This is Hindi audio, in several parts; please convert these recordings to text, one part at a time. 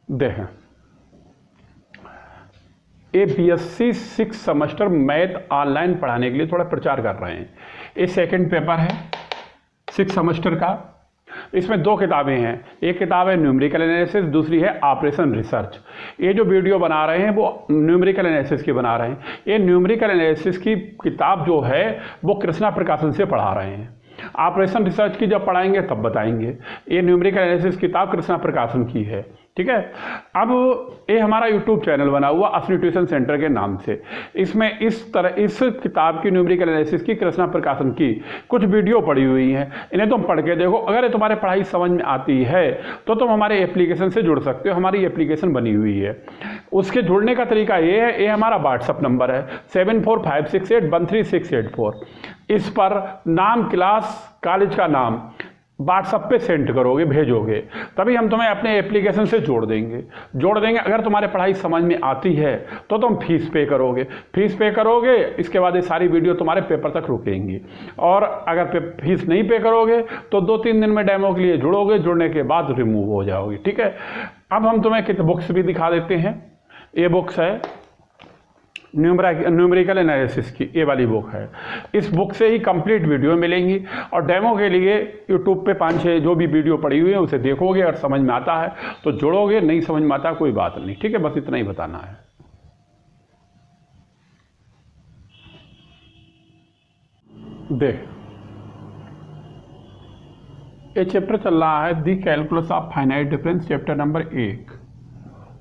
देखें, ये बीएससी 6 सेमेस्टर मैथ ऑनलाइन पढ़ाने के लिए थोड़ा प्रचार कर रहे हैं। ये सेकंड पेपर है 6 सेमेस्टर का। इसमें 2 किताबें हैं, एक किताब है न्यूमेरिकल एनालिसिस, दूसरी है ऑपरेशन रिसर्च। ये जो वीडियो बना रहे हैं वो न्यूमेरिकल एनालिसिस की बना रहे हैं। ये न्यूमेरिकल एनालिसिस की किताब जो है वो कृष्णा प्रकाशन से पढ़ा रहे हैं। ऑपरेशन रिसर्च की जब पढ़ाएंगे तब बताएंगे। ये न्यूमेरिकल एनालिसिस किताब कृष्णा प्रकाशन की है, ठीक है। अब ये हमारा यूट्यूब चैनल बना हुआ असली ट्यूशन सेंटर के नाम से। इसमें इस किताब की न्यूमेरिकल एनालिसिस की कृष्णा प्रकाशन की कुछ वीडियो पड़ी हुई हैं, इन्हें तुम पढ़ के देखो। अगर तुम्हारे पढ़ाई समझ में आती है तो तुम हमारे एप्लीकेशन से जुड़ सकते हो। हमारी एप्लीकेशन बनी हुई है। उसके जुड़ने का तरीका ये है, ये हमारा व्हाट्सअप नंबर है 7456813684। इस पर नाम, क्लास, कॉलेज का नाम व्हाट्सएप पे सेंड करोगे, भेजोगे, तभी हम तुम्हें अपने एप्लीकेशन से जोड़ देंगे। अगर तुम्हारे पढ़ाई समझ में आती है तो तुम फीस पे करोगे। इसके बाद ये सारी वीडियो तुम्हारे पेपर तक रुकेंगी। और अगर फीस नहीं पे करोगे तो 2-3 दिन में डेमो के लिए जुड़ोगे, जुड़ने के बाद रिमूव हो जाओगे, ठीक है। अब हम तुम्हें कितने बुक्स भी दिखा देते हैं। ये बुक्स है न्यूमेरिकल एनालिसिस की, ये वाली बुक है। इस बुक से ही कंप्लीट वीडियो मिलेंगी और डेमो के लिए यूट्यूब पे 5-6 जो भी वीडियो पड़ी हुई है उसे देखोगे और समझ में आता है तो जुड़ोगे, नहीं समझ में आता कोई बात नहीं, ठीक है। बस इतना ही बताना है। देख, ये चैप्टर चल रहा है the calculus of finite difference, chapter number 1।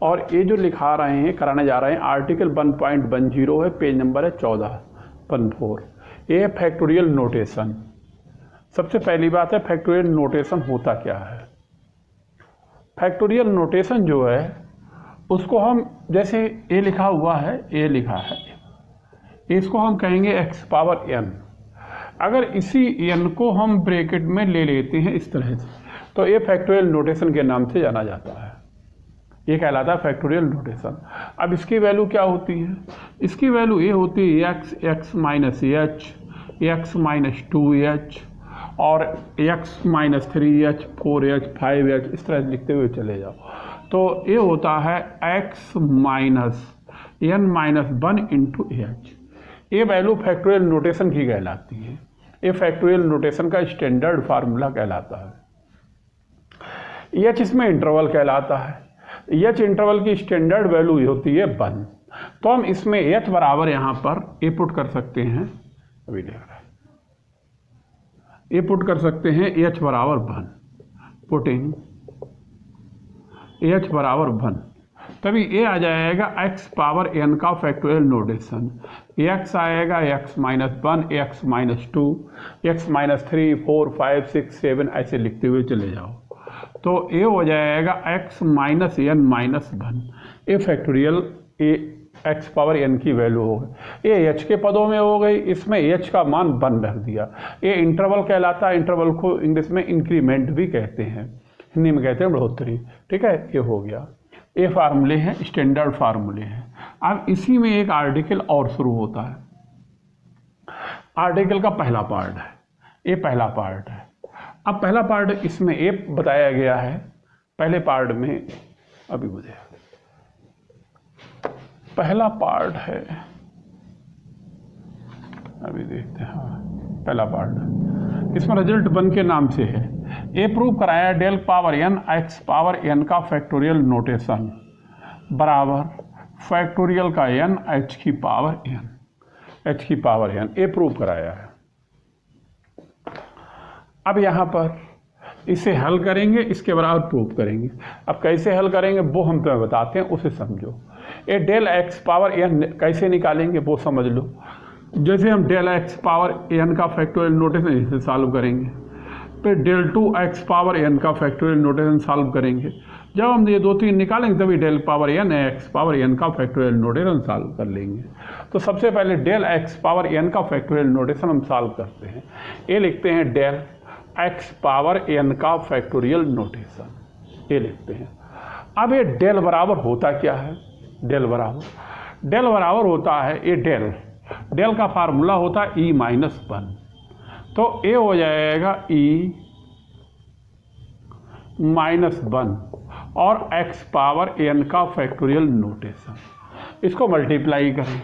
और ये जो लिखा रहे हैं, कराने जा रहे हैं, आर्टिकल 1.10 है, पेज नंबर है 1414। ये फैक्टोरियल नोटेशन। सबसे पहली बात है फैक्टोरियल नोटेशन होता क्या है। फैक्टोरियल नोटेशन जो है उसको हम, जैसे ये लिखा हुआ है, ये लिखा है, इसको हम कहेंगे x पावर n। अगर इसी n को हम ब्रैकेट में ले लेते हैं इस तरह से तो ये फैक्टोरियल नोटेशन के नाम से जाना जाता है। ये कहलाता है फैक्टोरियल नोटेशन। अब इसकी वैल्यू क्या होती है? इसकी वैल्यू ये होती है x minus h, x minus 2h और x minus 3h, 4h, 5h, इस तरह लिखते हुए चले जाओ। तो ये होता है x minus n minus 1 into h। ये वैल्यू फैक्टोरियल नोटेशन की कहलाती है। ये फैक्टोरियल नोटेशन का स्टैंडर्ड फार्मूला कहलाता है। h इसमें इंटरवल कहलाता है। h इंटरवल की स्टैंडर्ड वैल्यू होती है 1। तो हम इसमें h बराबर यहाँ पर ए पुट कर सकते हैं, अभी देख रहे हैं, ए पुट कर सकते हैं h बराबर 1, पुटिंग h बराबर 1, तभी ये आ जाएगा x पावर n का फैक्टोरियल नोटेशन। x आएगा x minus 1, x minus 2, x minus 3, 4, 5, 6, 7 ऐसे लिखते हुए चले जाओ। तो ये हो जाएगा x माइनस n माइनस 1। ये फैक्टोरियल x पावर n की वैल्यू हो गई। ये h के पदों में हो गई, इसमें h का मान 1 रख दिया। ये इंटरवल कहलाता है। इंटरवल को इंग्लिश में इंक्रीमेंट भी कहते हैं, हिंदी में कहते हैं बढ़ोतरी, ठीक है। ये हो गया। ये फार्मूले हैं, स्टैंडर्ड फार्मूले हैं। अब इसी में एक आर्टिकल और शुरू होता है। आर्टिकल का पहला पार्ट है, ये पहला पार्ट है। अब पहला पार्ट इसमें ये बताया गया है, पहले पार्ट में, अभी मुझे पहला पार्ट है, अभी देखते हैं। हाँ, पहला पार्ट इसमें रिजल्ट 1 के नाम से है। ये प्रूव कराया del power n x power n का फैक्टोरियल नोटेशन बराबर फैक्टोरियल का n h की पावर n, ये प्रूव कराया है। अब यहाँ पर इसे हल करेंगे, इसके बराबर प्रूव करेंगे। अब कैसे हल करेंगे वो हम तुम्हें बताते हैं, उसे समझो। ये डेल x पावर n कैसे निकालेंगे वो समझ लो। जैसे हम डेल x पावर n का फैक्टोरियल नोटेशन इसे सॉल्व करेंगे, फिर डेल 2x पावर n का फैक्टोरियल नोटेशन सॉल्व करेंगे। जब हम ये 2-3 निकालेंगे तभी del power n x power n का फैक्टोरियल नोटेशन सॉल्व कर लेंगे। तो सबसे पहले डेल x पावर n का फैक्टोरियल नोटेशन हम सॉल्व करते हैं। ये लिखते हैं डेल x पावर n का फैक्टोरियल नोटेशन, ये लिखते हैं। अब ये डेल बराबर होता क्या है? डेल बराबर होता है, ये डेल का फार्मूला होता है e माइनस 1। तो ये हो जाएगा e माइनस 1 और x पावर n का फैक्टोरियल नोटेशन। इसको मल्टीप्लाई करें,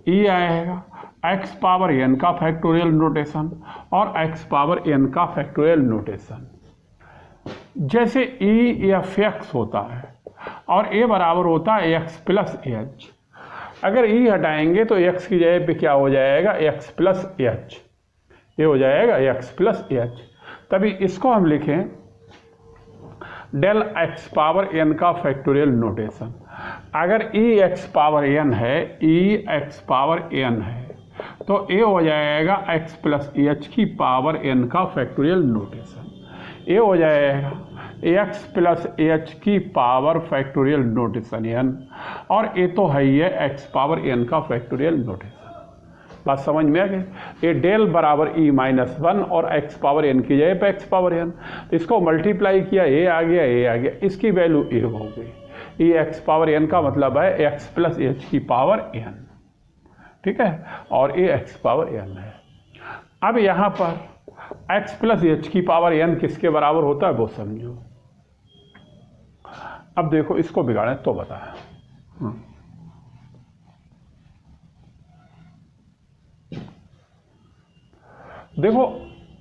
e आएगा x पावर n का फैक्टोरियल नोटेशन और x पावर n का फैक्टोरियल नोटेशन। जैसे e f(x) होता है और a बराबर होता है x प्लस h, अगर e हटाएंगे तो x की जगह पे क्या हो जाएगा, x प्लस h, ये हो जाएगा x प्लस h। तभी इसको हम लिखें डेल x पावर n का फैक्टोरियल नोटेशन। अगर e x पावर n है, e x पावर n है, तो ये हो जाएगा x प्लस h की पावर n का फैक्टोरियल नोटेशन। ये हो जाएगा x प्लस h की पावर फैक्टोरियल नोटेशन n, और ये तो है ही है x पावर n का फैक्टोरियल नोटेशन। बात समझ में आ गई। ये डेल बराबर e माइनस 1 और x पावर n की जगह पे x पावर n, तो इसको मल्टीप्लाई किया, ये आ गया, ये आ गया, इसकी वैल्यू a हो गई। e x पावर n का मतलब है x प्लस h की पावर n, ठीक है, और ये x पावर n है। अब यहाँ पर x प्लस h की पावर n किसके बराबर होता है वो समझो। अब देखो इसको बिगाड़े तो बताया। देखो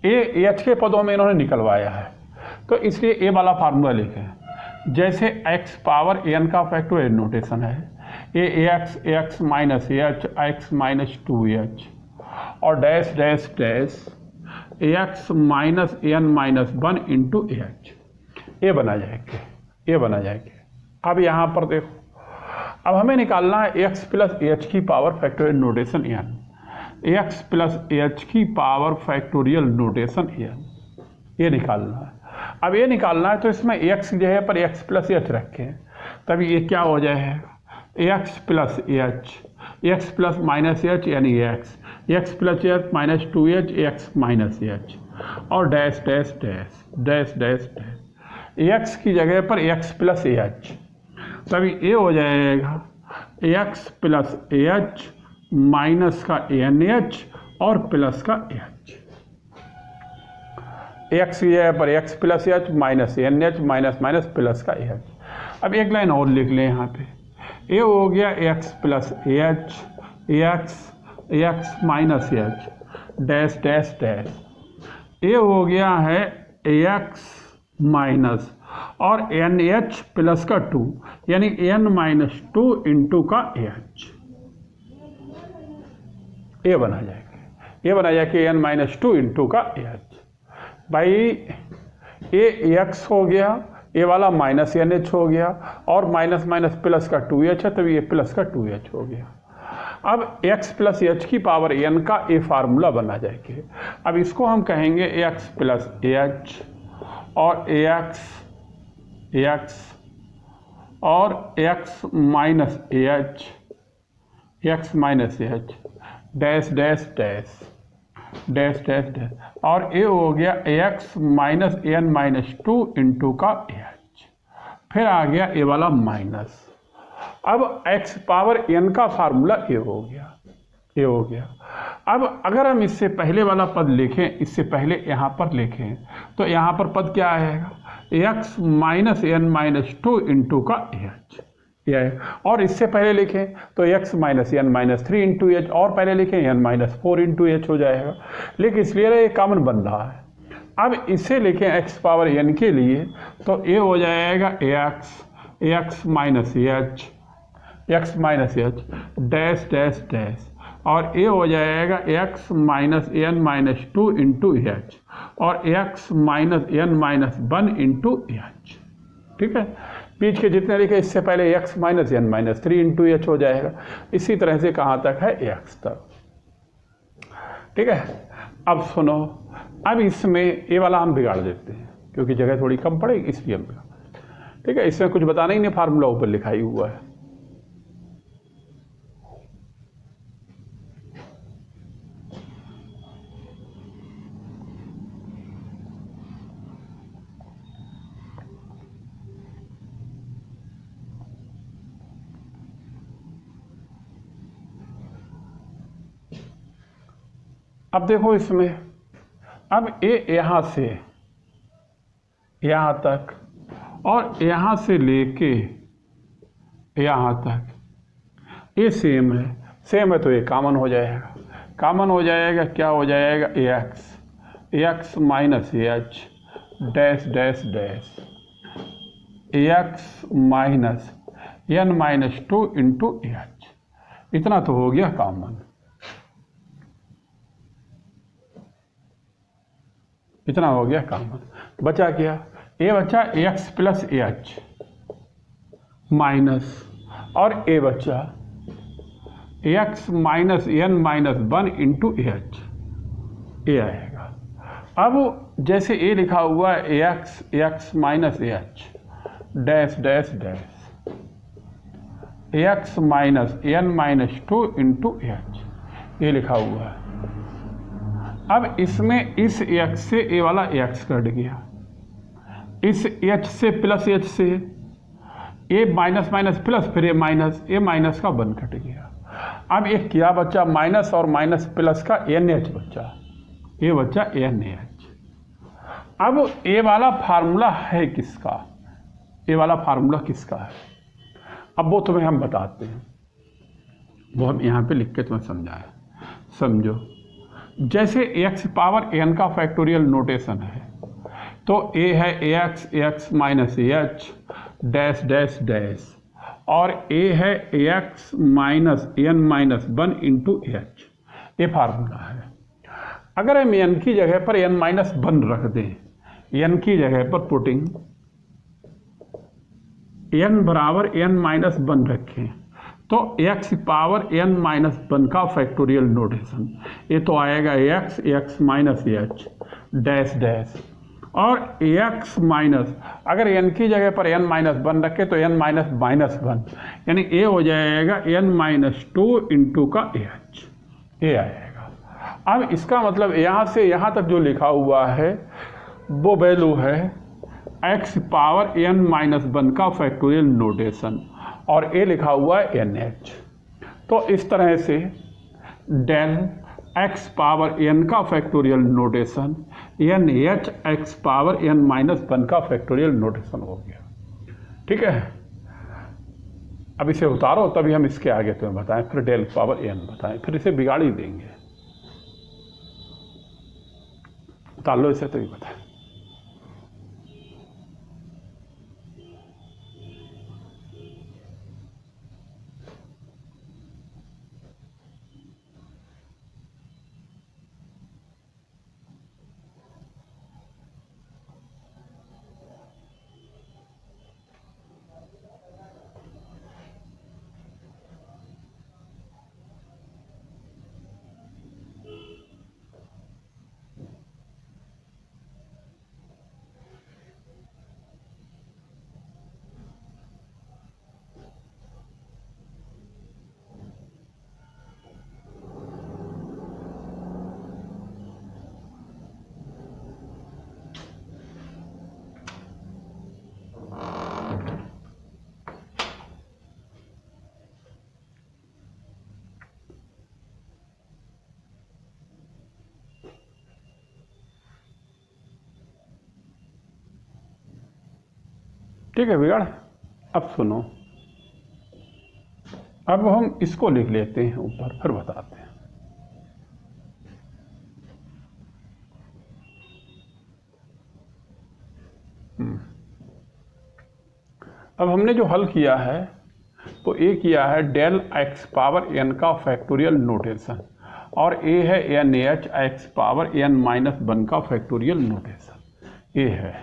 ए h के पदों में इन्होंने निकलवाया है, तो इसलिए ए वाला फार्मूला लिखें। जैसे x पावर n का फैक्टोरियल नोटेशन है, ए x minus h x minus 2h और dash dash dash x minus n minus 1 into h, ये बना जाएंगे, ये बना जाएंगे। अब यहाँ पर देखो, अब हमें निकालना है x प्लस h की power factorial notation n, x plus h की पावर फैक्टोरियल नोटेशन n, ये निकालना है। अब ये निकालना है तो इसमें x की जगह पर x प्लस h रखें, तभी ये क्या हो जाएगा, x plus h, x plus minus h यानी x plus h minus 2h x minus h और dash dash dash dash dash dash x की जगह पर x प्लस h, तभी ये हो जाएगा x प्लस h माइनस का nh और प्लस का h, x की जगह पर x plus h minus nh minus minus plus का h। अब एक लाइन और लिख लें यहाँ पे, ये हो गया x plus h x minus h dash dash dash, ये हो गया है x माइनस और nh प्लस का 2 यानी n माइनस 2 इंटू का h, ये बना जाएगा, ये बना जाएगा n माइनस 2 इंटू का h। भाई ये x हो गया, ये वाला माइनस nh हो गया और माइनस माइनस प्लस का 2h है, तभी ये प्लस का 2h हो गया। अब x प्लस h की पावर n का ये फार्मूला बना जाएगा। अब इसको हम कहेंगे x प्लस h और x और x minus h dash dash dash dash dash dash, और ये हो गया x minus n minus 2 into का h, फिर आ गया ये वाला माइनस। अब x पावर n का फार्मूला ये हो गया, ये हो गया। अब अगर हम इससे पहले वाला पद लिखें, इससे पहले यहाँ पर लिखें, तो यहाँ पर पद क्या आएगा, x minus n minus 2 into का h, यह है। और इससे पहले लिखें तो x minus n minus 3 into H, और पहले लिखें n माइनस 4 इंटू एच हो जाएगा, लेकिन इसलिए ये कॉमन बन रहा है। अब इसे लिखें x पावर n के लिए, तो ये हो जाएगा x minus h dash dash dash, और ये हो जाएगा x minus n minus 2 into H और x minus n minus 1 into H, ठीक है। बीच के जितने लिखे इससे पहले x minus n minus 3 into H हो जाएगा। इसी तरह से कहाँ तक है, x तक, ठीक है। अब सुनो, अब इसमें ये वाला हम बिगाड़ देते हैं क्योंकि जगह थोड़ी कम पड़ेगी, इसलिए हम बिगाड़, ठीक है। इसमें कुछ बताना ही नहीं, फार्मूला ऊपर लिखा ही हुआ है। अब देखो इसमें, अब ये यहाँ से यहाँ तक और यहाँ से लेके यहाँ तक ये सेम है तो ये कॉमन हो जाएगा। कॉमन हो जाएगा, क्या हो जाएगा, x minus h dash dash dash x minus n minus 2 into h. इतना तो हो गया कॉमन, इतना हो गया कॉमन। बचा क्या, ये बचा एक्स प्लस एच माइनस, और ये बचा x minus n minus 1 into h, ये आएगा। अब जैसे ये लिखा हुआ है x minus h dash dash dash x minus n minus 2 into h, ये लिखा हुआ है। अब इसमें इस x से ये वाला x कट गया, इस h से प्लस h से ये माइनस माइनस प्लस, फिर ये माइनस का 1 कट गया। अब ये क्या बचा, माइनस और माइनस प्लस का NH बचा, ये बचा NH। अब ये वाला फार्मूला है किसका, ये वाला फार्मूला किसका है, अब वो तुम्हें हम बताते हैं, वो हम यहाँ पे लिख के तुम्हें समझाएं। समझो, जैसे x पावर n का फैक्टोरियल नोटेशन है, तो a है x minus h dash dash dash, और a है x minus n minus 1 into h, ये फार्मूला है। अगर हम n की जगह पर n माइनस 1 रख दें, n की जगह पर पुटिंग n बराबर n माइनस 1 रखें, तो x पावर n माइनस 1 का फैक्टोरियल नोटेशन, ये तो आएगा x minus h dash dash, और x माइनस, अगर n की जगह पर n माइनस 1 रखे तो n माइनस माइनस 1, यानी ये हो जाएगा n माइनस 2 इंटू का h, ये आएगा। अब इसका मतलब यहाँ से यहाँ तक जो लिखा हुआ है वो वैल्यू है x पावर n माइनस 1 का फैक्टोरियल नोटेशन, और ये लिखा हुआ है NH। तो इस तरह से डेल x पावर n का factorial notation NH x power n minus 1 का फैक्टोरियल नोटेशन हो गया। ठीक है, अब इसे उतारो तभी हम इसके आगे तुम्हें बताएं, फिर डेल पावर n बताएं, फिर इसे बिगाड़ ही देंगे। उतार लो इसे तभी बताएं। ठीक है बिगाड़। अब सुनो, अब हम इसको लिख लेते हैं ऊपर, फिर बताते हैं। अब हमने जो हल किया है तो ये किया है डेल x पावर n का फैक्टोरियल नोटेशन, और ए है NH x power n minus 1 का फैक्टोरियल नोटेशन, ये है।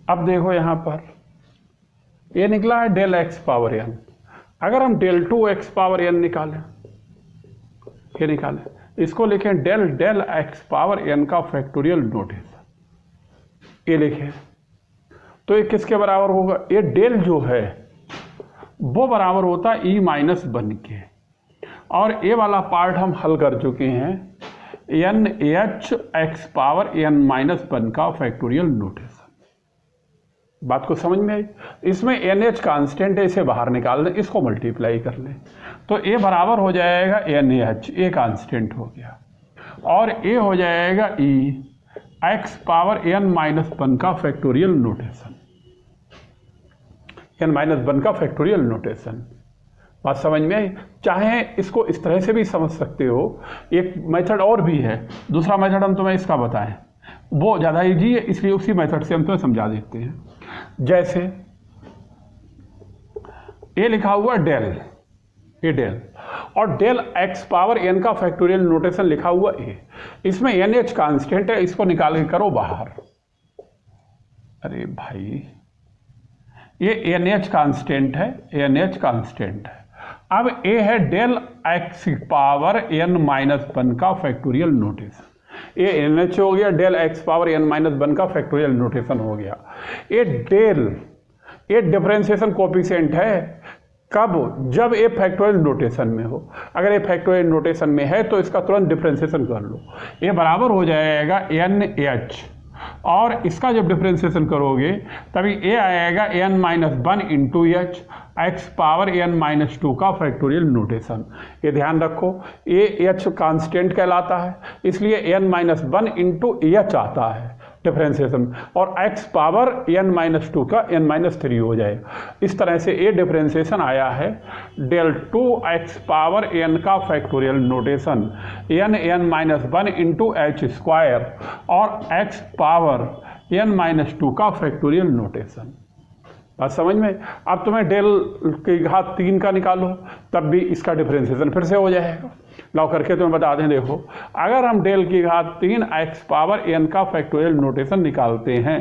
अब देखो यहाँ पर ये निकला है डेल एक्स पावर एन। अगर हम डेल 2 एक्स पावर एन निकालें, ये निकालें, इसको लिखें del del x power n का फैक्टोरियल नोटेशन, ये लिखें, तो ये किसके बराबर होगा? ये डेल जो है वो बराबर होता है ई माइनस 1 के, और ये वाला पार्ट हम हल कर चुके हैं, n h x power n minus 1 का फैक्टोरियल नोटेशन। बात को समझ में आई? इसमें एन एच कांस्टेंट है, इसे बाहर निकाल दें, इसको मल्टीप्लाई कर लें, तो ए बराबर हो जाएगा एन एच, ए कांस्टेंट हो गया, और ए हो जाएगा ई एक्स पावर एन माइनस 1 का फैक्टोरियल नोटेशन, एन माइनस 1 का फैक्टोरियल नोटेशन। बात समझ में आई? चाहे इसको इस तरह से भी समझ सकते हो, एक मेथड और भी है, दूसरा मेथड हम तुम्हें इसका बताएं, वो ज़्यादा इजी है, इसलिए उसी मेथड से हम तुम्हें समझा देते हैं। जैसे ये लिखा हुआ डेल, ये डेल, और डेल एक्स पावर एन का फैक्टोरियल नोटेशन लिखा हुआ ए, इसमें एन एच कांस्टेंट है, इसको निकाल के करो बाहर। अरे भाई ये एन एच कांस्टेंट है, एन एच कांस्टेंट है। अब ए है del x power n minus 1 का फैक्टोरियल नोटेशन, ये एन एच हो गया, del x power n minus 1 का फैक्टोरियल नोटेशन हो गया। ये डेल, ये डिफरेंशिएशन कोफिशिएंट है, कब? जब ये फैक्टोरियल नोटेशन में हो। अगर ये फैक्टोरियल नोटेशन में है तो इसका तुरंत डिफरेंशिएशन कर लो, ये बराबर हो जाएगा एन एच, और इसका जब डिफरेंशिएशन करोगे तभी ए आएगा n minus 1 into h x power n minus 2 का फैक्टोरियल नोटेशन। ये ध्यान रखो, ए एच कांस्टेंट कहलाता है, इसलिए एन माइनस 1 इंटू एच आता है डिफरेंशिएशन, और एक्स पावर एन माइनस 2 का एन माइनस 3 हो जाएगा। इस तरह से ये डिफरेंशिएशन आया है डेल 2 एक्स पावर एन का factorial notation, n n minus 1 into h square और एक्स पावर एन माइनस 2 का फैक्टोरियल नोटेशन। बात समझ में? अब तुम्हें डेल की घात 3 का निकालो, तब भी इसका डिफरेंशिएशन फिर से हो जाएगा। लाओ करके तुम्हें बता दें, देखो अगर हम डेल की घात 3 एक्स पावर एन का फैक्टोरियल नोटेशन निकालते हैं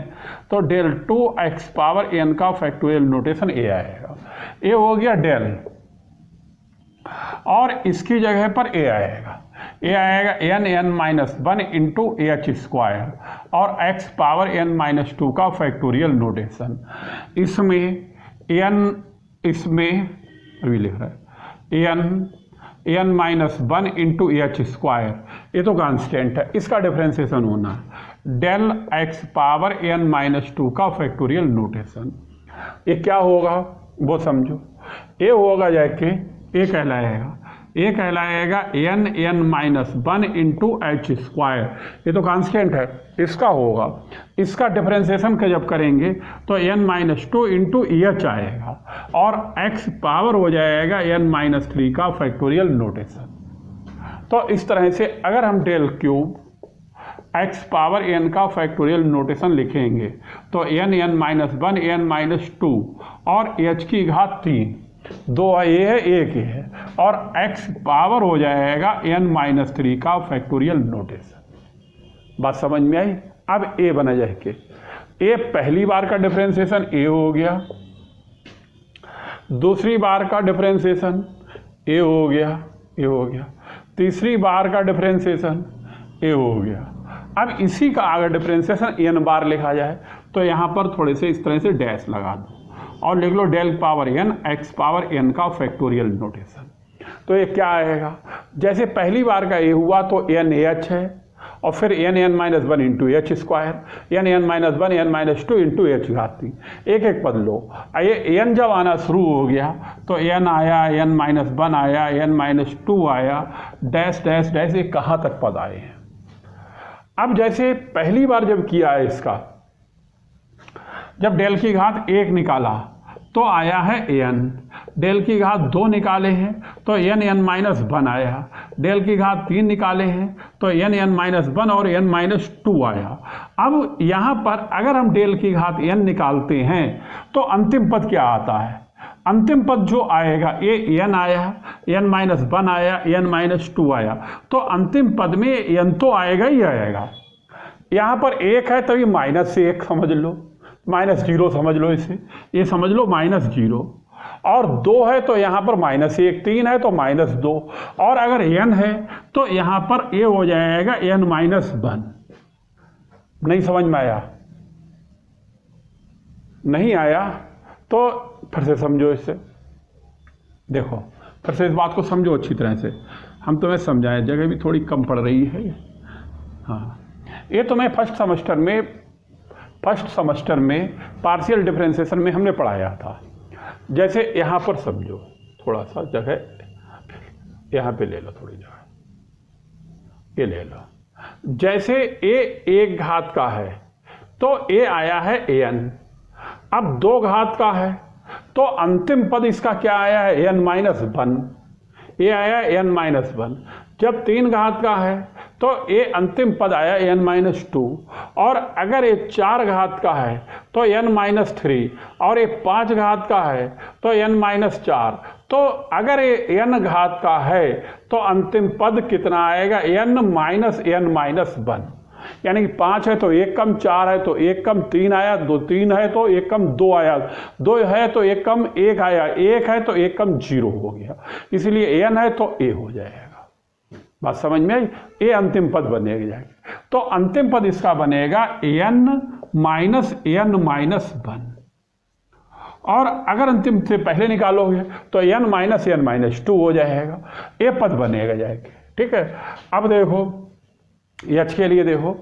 तो डेल 2 एक्स पावर एन का फैक्टोरियल नोटेशन ए आएगा। ए हो गया डेल, और इसकी जगह पर ए आएगा, ए आएगा n n minus 1 into h square और एक्स पावर एन माइनस 2 का फैक्टोरियल नोटेशन। इसमें एन, इसमें अभी लिख रहा है n minus 1 into h square, ये तो कांस्टेंट है, इसका डिफरेंशिएशन होना है del x power n minus 2 का फैक्टोरियल नोटेशन। ये क्या होगा वो समझो, ये होगा जाके ये कहलाएगा n n minus 1 into h square, ये तो कांस्टेंट है, इसका होगा, इसका डिफरेंशिएशन का जब करेंगे तो एन माइनस 2 इंटू एच आएगा, और एक्स पावर हो जाएगा एन माइनस 3 का फैक्टोरियल नोटेशन। तो इस तरह से अगर हम del cube x power n का फैक्टोरियल नोटेशन लिखेंगे तो n n minus 1 n minus 2 और एच की घात 3, 2 ये है, एक ही है, और x पावर हो जाएगा n माइनस 3 का फैक्टोरियल नोटेशन। बात समझ में आई? अब a बना जाएगा, a पहली बार का डिफरेंशिएशन a हो गया, दूसरी बार का डिफरेंशिएशन a हो गया, तीसरी बार का डिफरेंशिएशन a हो गया। अब इसी का अगर डिफरेंशिएशन n बार लिखा जाए तो यहाँ पर थोड़े से इस तरह से डैश लगा दो और लिख लो del power n x power n का फैक्टोरियल नोटेशन। तो ये क्या आएगा? जैसे पहली बार का ये हुआ तो एन एच है, और फिर n n minus 1 into h square, n n minus 1 n minus 2 into h घात 3, एक एक पद लो। ये एन जब आना शुरू हो गया तो एन आया, एन माइनस 1 आया, एन माइनस 2 आया, डैश डैश डैश, ये कहाँ तक पद आए हैं। अब जैसे पहली बार जब किया है इसका, जब डेल की घात 1 निकाला तो आया है एन, डेल की घात 2 निकाले हैं तो एन एन माइनस 1 आया, डेल की घात 3 निकाले हैं तो एन एन माइनस 1 और एन माइनस 2 आया। अब यहाँ पर अगर हम डेल की घात n निकालते हैं तो अंतिम पद क्या आता है? अंतिम पद जो आएगा ये एन आया, एन माइनस 1 आया, एन माइनस 2 आया, तो अंतिम पद में एन तो आएगा ही आएगा। यहाँ पर 1 है तभी माइनस से 1 समझ लो, -0 समझ लो इसे, ये समझ लो -0, और 2 है तो यहाँ पर -1, 3 है तो -2, और अगर n है तो यहाँ पर ये हो जाएगा n-1। नहीं समझ में आया? नहीं आया तो फिर से समझो इसे। देखो फिर से इस बात को समझो अच्छी तरह से, हम तुम्हें समझाएं, जगह भी थोड़ी कम पड़ रही है। हाँ, ये तुम्हें फर्स्ट सेमेस्टर में पार्शियल डिफरेंशिएशन में हमने पढ़ाया था। जैसे यहाँ पर समझो, थोड़ा सा जगह यहाँ पे ले लो, थोड़ी जगह ये ले लो। जैसे a 1 घात का है तो a आया है an, अब 2 घात का है तो अंतिम पद इसका क्या आया है, n-1, ये आया n-1। जब 3 घात का है तो ये अंतिम पद आया n-2, और अगर ये 4 घात का है तो n-3, और ये 5 घात का है तो n-4। तो अगर ये n घात का है तो अंतिम पद कितना आएगा, n-1, यानी कि 5 है तो 1 कम 4 है तो 1 कम 3 आया, 3 है तो 1 कम 2 आया, 2 है तो 1 कम 1 आया, 1 है तो 1 कम 0 हो गया, इसलिए n है तो a हो जाएगा। बात समझ में आई? a अंतिम पद बनेगा, तो अंतिम पद इसका बनेगा n-1, और अगर अंतिम से पहले निकालोगे तो n-2 हो जाएगा, ये पद बनेगा जाएगा। ठीक है, अब देखो h के लिए देखो,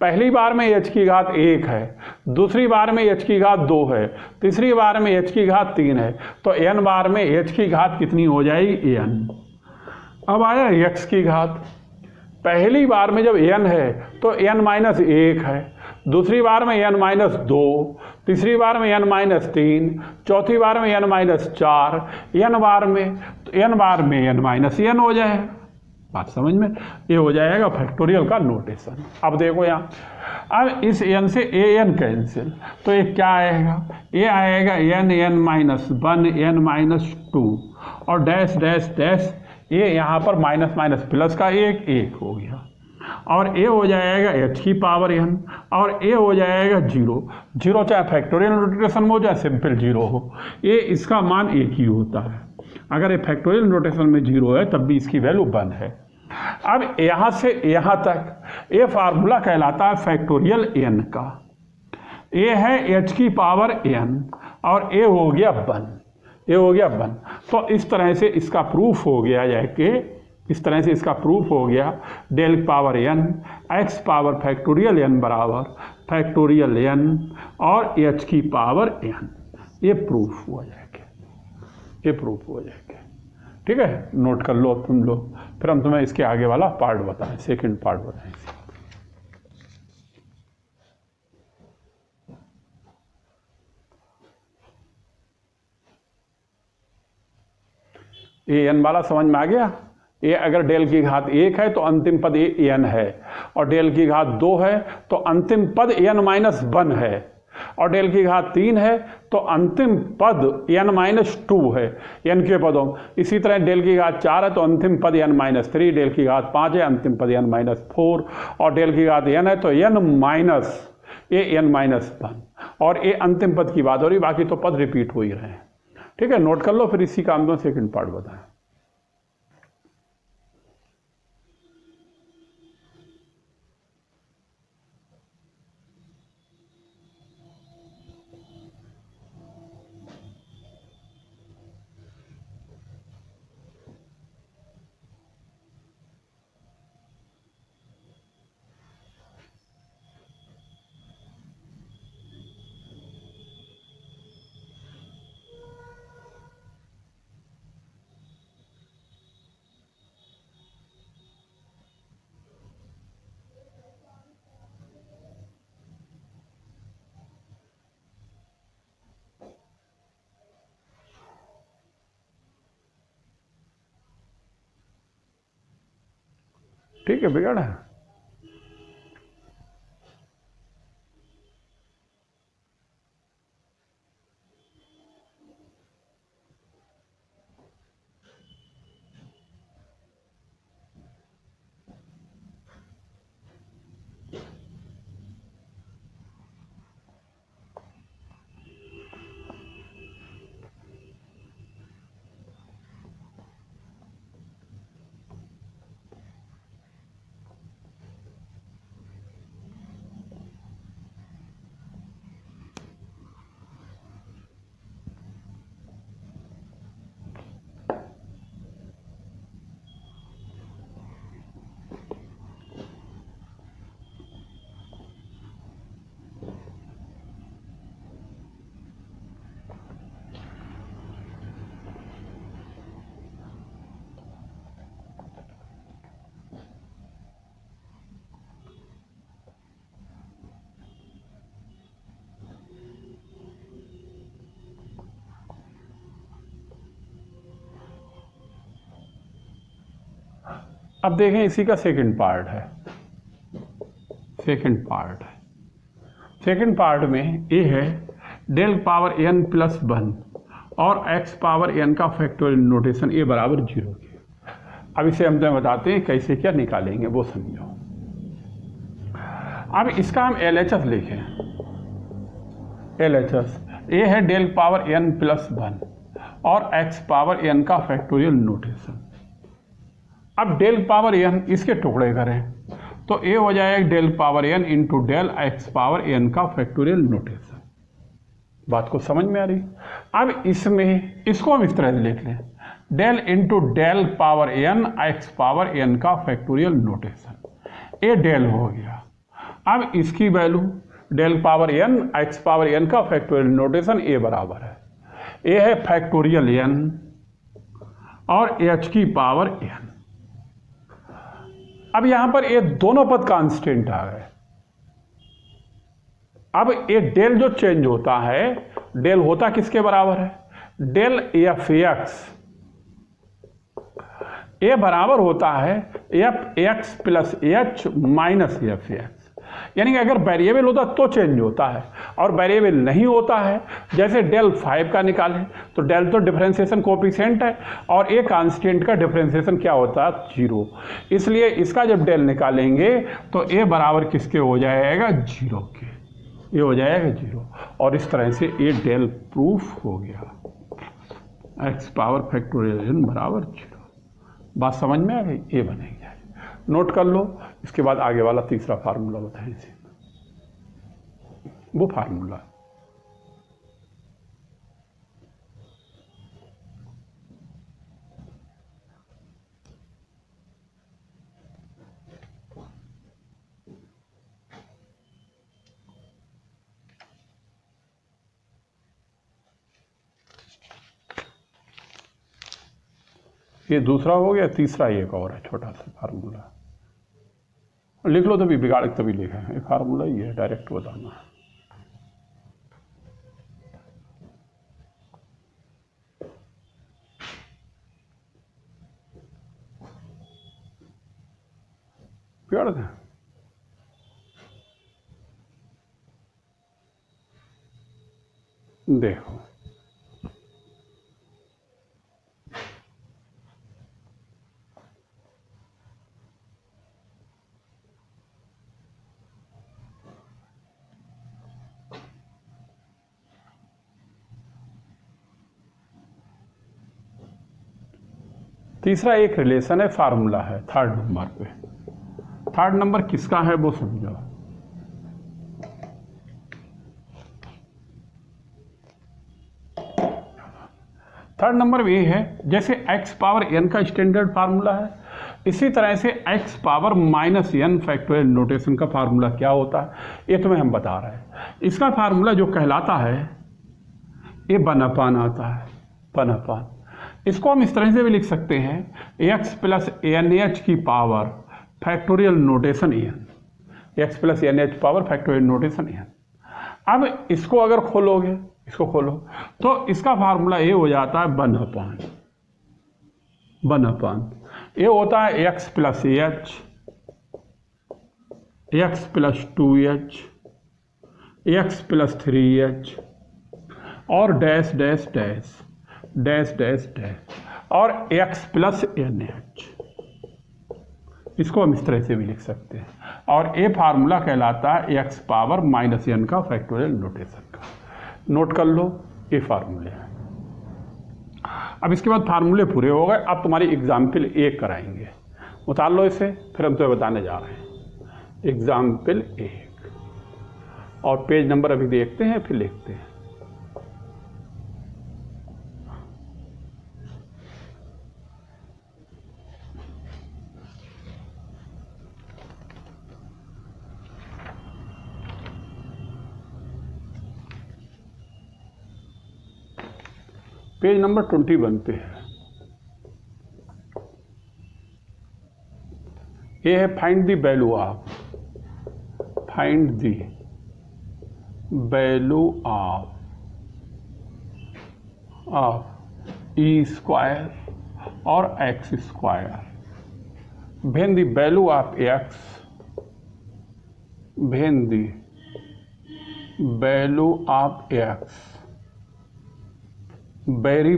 पहली बार में h की घात 1 है, दूसरी बार में h की घात 2 है, तीसरी बार में h की घात 3 है, तो n बार में h की घात कितनी हो जाएगी, n। अब आया x की घात, पहली बार में जब n है तो n-1 है, दूसरी बार में n-2, तीसरी बार में n-3, चौथी बार में n-4, n बार में n-n हो जाएगा। बात समझ में? ये हो जाएगा फैक्टोरियल का नोटेशन। अब देखो यहाँ, अब इस n से an कैंसिल, तो ये क्या आएगा, ये आएगा n-1, n-2, और डैश डैश डैश, ये यहाँ पर माइनस माइनस प्लस का 1 हो गया, और ये हो जाएगा h की पावर n, और ये हो जाएगा 0, चाहे फैक्टोरियल नोटेशन में हो चाहे सिंपल 0 हो, ये इसका मान 1 ही होता है। अगर ये फैक्टोरियल नोटेशन में 0 है तब भी इसकी वैल्यू 1 है। अब यहाँ से यहाँ तक ये फार्मूला कहलाता है फैक्टोरियल n का। ये है h की पावर n, और ये हो गया 1, तो इस तरह से इसका प्रूफ हो गया जाके, इस तरह से इसका प्रूफ हो गया del power n x power factorial n बराबर फैक्टोरियल n और h की पावर n। ये प्रूफ हो जाएगा, ये प्रूफ हो जाएगा। ठीक है, नोट कर लो तुम लोग, फिर हम तुम्हें इसके आगे वाला पार्ट बताएं, सेकंड पार्ट बताएं। ये n वाला समझ में आ गया? ये अगर डेल की घात 1 है तो अंतिम पद ये n है, और डेल की घात 2 है तो अंतिम पद n-1 है, और डेल की घात 3 है तो अंतिम पद n-2 है n के पदों। इसी तरह डेल की घात 4 है तो अंतिम पद n-3, डेल की घात 5 है अंतिम पद n-4, और डेल की घात n है तो n-1, और ये अंतिम पद की बात हो रही, बाकी तो पद रिपीट हो ही रहे हैं। ठीक है, नोट कर लो, फिर इसी काम में सेकंड पार्ट बताएं। ठीक है, बिगड़ है। अब देखें इसी का सेकंड पार्ट है। सेकंड पार्ट में ए है डेल पावर n प्लस 1 और x पावर n का फैक्टोरियल नोटेशन ए बराबर 0 के। अब इसे हम तुम्हें बताते हैं कैसे क्या निकालेंगे वो समझो। अब इसका हम LHS लिखें। LHS ए है डेल पावर n प्लस 1 और x पावर n का फैक्टोरियल नोटेशन। अब डेल पावर n इसके टुकड़े करें तो ए हो जाएगा del power n into del x power n का फैक्टोरियल नोटेशन। बात को समझ में आ रही? अब इसमें इसको हम इस तरह से लिख लें, del into del power n x power n का फैक्टोरियल नोटेशन। ए डेल हो गया। अब इसकी value del power n x power n का फैक्टोरियल नोटेशन ए बराबर है, ए है फैक्टोरियल n और h की पावर n। अब यहां पर ये दोनों पद कांस्टेंट आ गए। अब ये डेल जो चेंज होता है, डेल होता किसके बराबर है? Del F x. ए बराबर होता है F x plus H minus F x. यानी कि अगर वेरिएबल होता तो चेंज होता है और वेरिएबल नहीं होता है, जैसे डेल 5 का निकालें तो डेल तो डिफरेंशिएशन कोएफिशिएंट है और ए कांस्टेंट का डिफरेंशिएशन क्या होता है? 0। इसलिए इसका जब डेल निकालेंगे तो ए बराबर किसके हो जाएगा? 0 के। ये हो जाएगा 0 और इस तरह से ए डेल प्रूफ हो गया। एक्स पावर फैक्टोरियल बराबर 0। बात समझ में आ गई? ए बनेगी। नोट कर लो। इसके बाद आगे वाला तीसरा फार्मूला बताएं इसे। वो फार्मूला ये दूसरा हो गया। तीसरा एक और है छोटा सा फार्मूला, लिख लो तभी बिगाड़ तभी लिखा है। फार्मूला ही है, डायरेक्ट बताना है। बिगाड़ दें। देखो तीसरा एक रिलेशन है, फार्मूला है थर्ड नंबर पे। थर्ड नंबर किसका है वो समझो। थर्ड नंबर में ये है, जैसे x पावर n का स्टैंडर्ड फार्मूला है, इसी तरह से x power minus n factorial notation का फार्मूला क्या होता है ये तुम्हें हम बता रहे हैं। इसका फार्मूला जो कहलाता है ये 1/n आता है, 1/n। इसको हम इस तरह से भी लिख सकते हैं, x प्लस एन एच की power factorial notation n, x plus n h power factorial notation n. अब इसको अगर खोलोगे, इसको खोलो तो इसका फार्मूला ये हो जाता है 1/n। ये होता है x plus H, x plus 2h, x plus 3h और dash dash dash dash dash dash और x प्लस एन एच। इसको हम इस तरह से भी लिख सकते हैं। और ये फार्मूला कहलाता है x पावर माइनस n का फैक्टोरियल नोटेशन का। नोट कर लो, ये फार्मूले हैं। अब इसके बाद फार्मूले पूरे हो गए। अब तुम्हारी एग्जाम्पल 1 कराएंगे। उतार लो इसे, फिर हम तुम्हें बताने जा रहे हैं। एग्जाम्पल 1 और पेज नंबर अभी देखते हैं फिर लिखते हैं। पेज नंबर 21 पे है। ये है find the value of, find the value of e square और x square when the value of x, when the value of x vary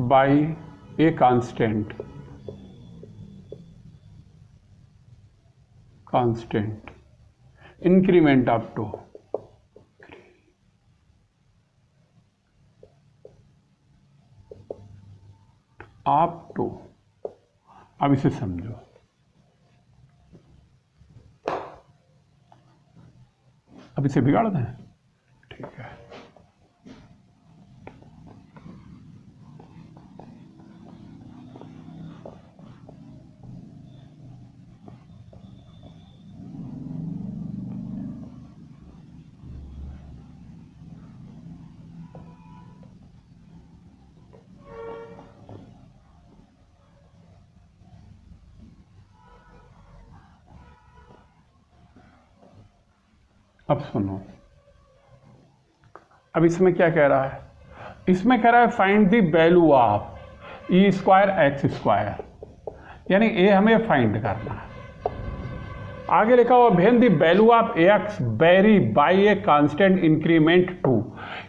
by a constant increment up to अब इसे समझो, अब इसे बिगाड़ दें, ठीक है। अब सुनो, अब इसमें क्या कह रहा है, इसमें कह रहा है find the value of e square x square, यानी ए हमें फाइंड करना है। आगे लिखा हुआ when the value of x vary by a constant increment 2।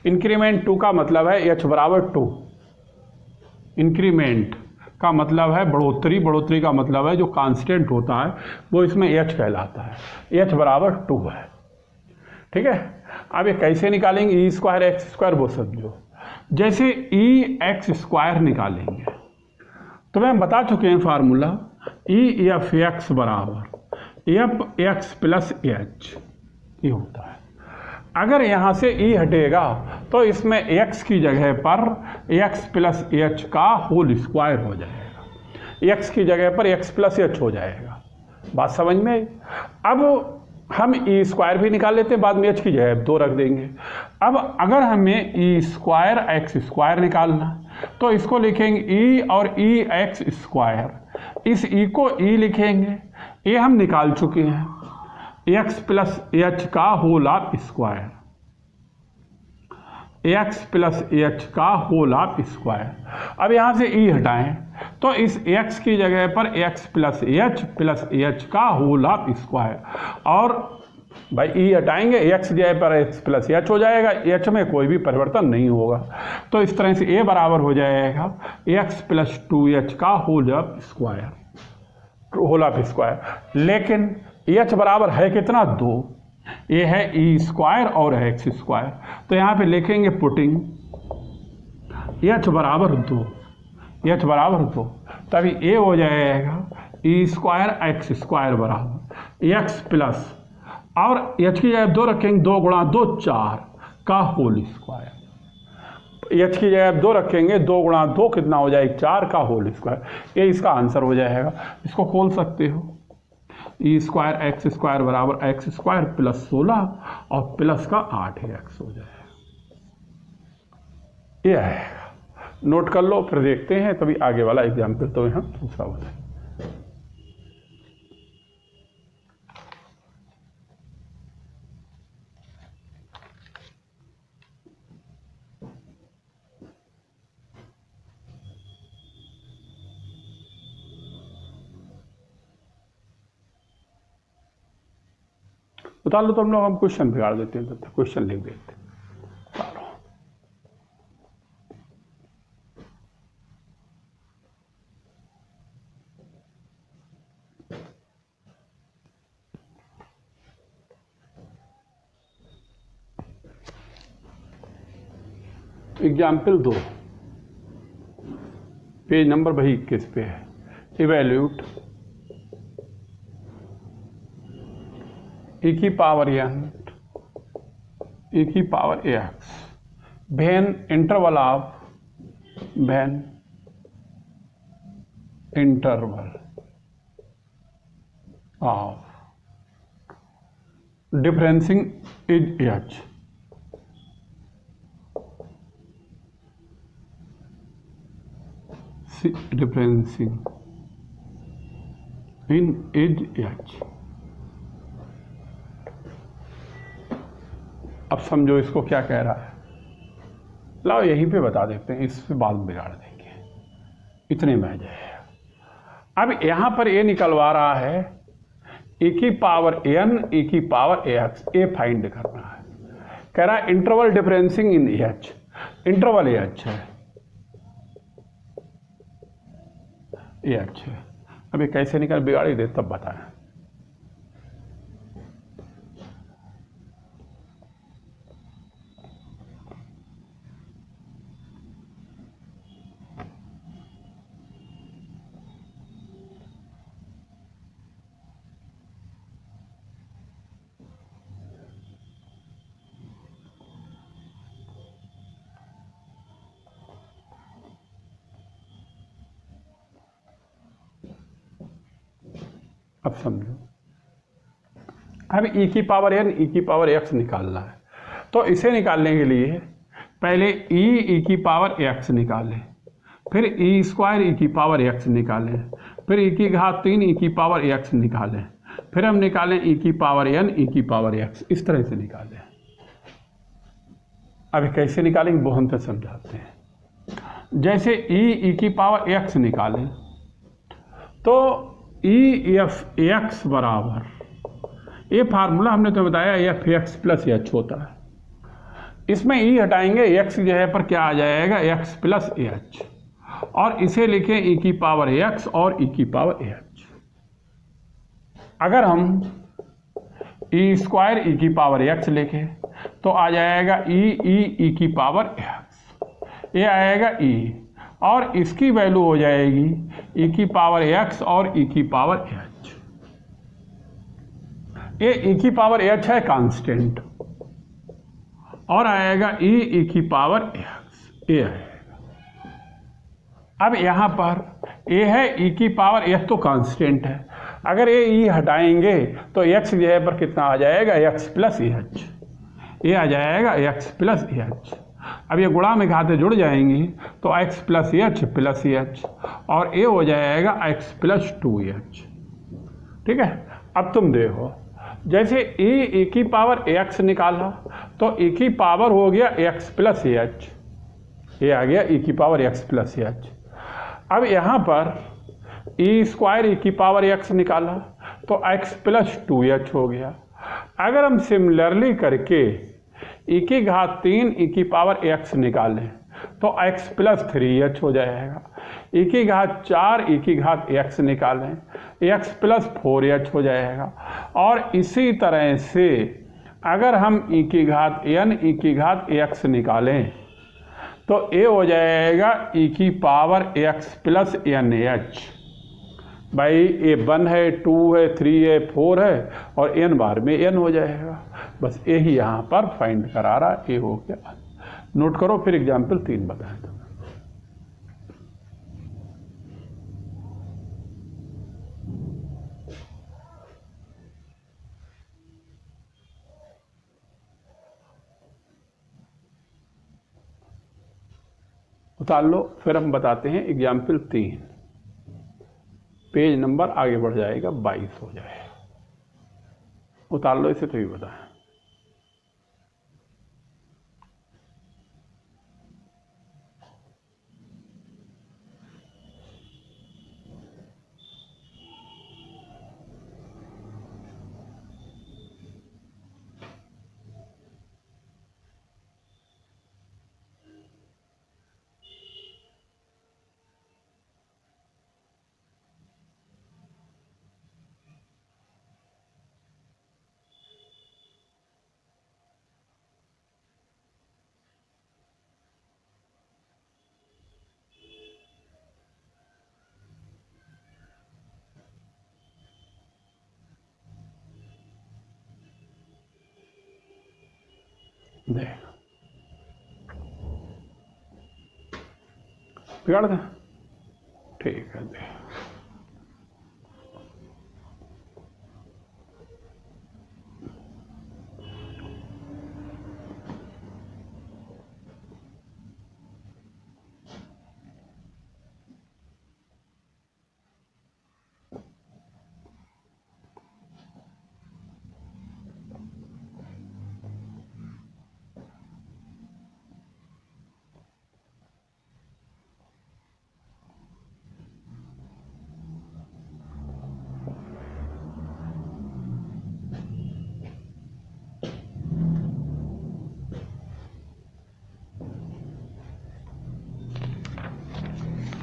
Increment 2 का मतलब है एच बराबर 2। इंक्रीमेंट का मतलब है बढ़ोतरी, बढ़ोतरी का मतलब है जो कांस्टेंट होता है वो इसमें एच कहलाता है। एच बराबर 2 है, ठीक है। अब ये कैसे निकालेंगे ई स्क्वायर एक्स स्क्वायर वो समझो। जैसे ई एक्स स्क्वायर निकालेंगे तो मैं बता चुके हैं फार्मूला, ई एफ एक्स बराबर एफ एक्स प्लस एच, ये होता है। अगर यहाँ से ई हटेगा तो इसमें एक्स की जगह पर एक्स प्लस एच का होल स्क्वायर हो जाएगा, एक्स की जगह पर एक्स प्लस एच हो जाएगा। बात समझ में आई? अब हम ई स्क्वायर भी निकाल लेते हैं, बाद में एच की जगह 2 रख देंगे। अब अगर हमें ई स्क्वायर एक्स स्क्वायर निकालना तो इसको लिखेंगे ई और ई एक्स स्क्वायर, इस ई को ई लिखेंगे, ये हम निकाल चुके हैं, एक्स प्लस एच का whole of square, x plus h का होल ऑफ स्क्वायर। अब यहाँ से ई हटाएं तो इस x की जगह पर x प्लस एच का होल ऑफ स्क्वायर, और भाई ई हटाएंगे x की जगह पर x प्लस एच हो जाएगा, h में कोई भी परिवर्तन नहीं होगा। तो इस तरह से a बराबर हो जाएगा x प्लस 2h का whole of square, whole of square. लेकिन h बराबर है कितना? 2। ये है ई स्क्वायर और है एक्स स्क्वायर, तो यहाँ पे लिखेंगे पुटिंग h बराबर 2, h बराबर 2, तभी a हो जाएगा ई स्क्वायर एक्स स्क्वायर बराबर एक्स प्लस, और h की जगह 2 रखेंगे, 2 गुणा 2 4 का होल स्क्वायर। h की जगह 2 रखेंगे, 2 गुणा 2 कितना हो जाएगा? 4 का होल स्क्वायर। ये इसका आंसर हो जाएगा। इसको खोल सकते हो, ई स्क्वायर एक्स स्क्वायर बराबर एक्स स्क्वायर प्लस 16 और प्लस का 8x हो जाएगा। ये आएगा, नोट कर लो, फिर देखते हैं तभी आगे वाला एग्जाम्पल तो यहाँ दूसरा होता है। बता लो तो हम लोग, हम क्वेश्चन बिगाड़ देते हैं, तब क्वेश्चन लिख देते हैं। एग्जाम्पल 2, पेज नंबर वही 21 पे है। इवैल्यूट e की पावर n e की power x when interval of differencing is h, differencing in is h। अब समझो इसको क्या कह रहा है, लाओ यहीं पे बता देते हैं, इससे बाद में बिगाड़ देंगे। इतने में आ जाएगा। अब यहाँ पर ये निकलवा रहा है e की पावर n e की पावर ax, ये फाइंड करना है। कह रहा है इंटरवल डिफरेंसिंग इन h, इंटरवल h है, ये h है। अब ये कैसे निकल बिगाड़ी दे तब बताएं। अब समझो, अब e की पावर n e की पावर x निकालना है। तो इसे निकालने के लिए पहले e की पावर x निकालें, फिर e स्क्वायर e की पावर x निकालें, फिर e की घात 3 e की पावर x निकालें, फिर हम निकालें e की पावर n e की पावर x, इस तरह से निकालें। अभी कैसे निकालेंगे वो हम तो समझाते हैं। जैसे e की पावर x निकालें तो ई एफ एक्स बराबर, ये फार्मूला हमने तो बताया एफ एक्स प्लस एच होता है। इसमें ई हटाएंगे, एक्स की जगह पर क्या आ जाएगा, एक्स प्लस एच, और इसे लिखें ई की पावर एक्स और ई की पावर एच। अगर हम ई स्क्वायर ई की पावर एक्स लिखें तो आ जाएगा ई की पावर एक्स, ये आएगा ई, और इसकी वैल्यू हो जाएगी e की पावर x और e की पावर h। ये e की पावर h है कांस्टेंट, और आएगा e की पावर x, ये आएगा। अब यहाँ पर a है e की पावर h तो कांस्टेंट है, अगर ये e हटाएंगे तो x की जगह पर कितना आ जाएगा, x प्लस एच, ये आ जाएगा x प्लस एच। अब ये गुणा में घाते जुड़ जाएंगी तो x प्लस एच और ये हो जाएगा x प्लस 2h। ठीक है। अब तुम देखो, जैसे e की पावर x निकाला तो e की पावर हो गया x प्लस एच, ये आ गया e की पावर x प्लस एच। अब यहाँ पर e स्क्वायर e की पावर x निकाला तो x प्लस 2h हो गया। अगर हम सिमिलरली करके e की घात 3 e की पावर x निकालें तो x प्लस 3h हो जाएगा। e की घात 4 e की घात x निकालें, x प्लस 4h हो जाएगा। और इसी तरह से अगर हम e की घात n e की घात x निकालें तो ये हो जाएगा e की पावर x प्लस nh। भाई ये 1 है, 2 है, 3 है, 4 है, और n बार में n हो जाएगा। बस यही यहाँ पर फाइंड करा रहा, ये हो गया। नोट करो, फिर एग्जाम्पल 3 बताएं तो। उतार लो, फिर हम बताते हैं एग्जाम्पल 3। पेज नंबर आगे बढ़ जाएगा, 22 हो जाएगा। उतार लो इसे तो ही बताएं। देख, बिगाड़ दे, ठीक है। देख,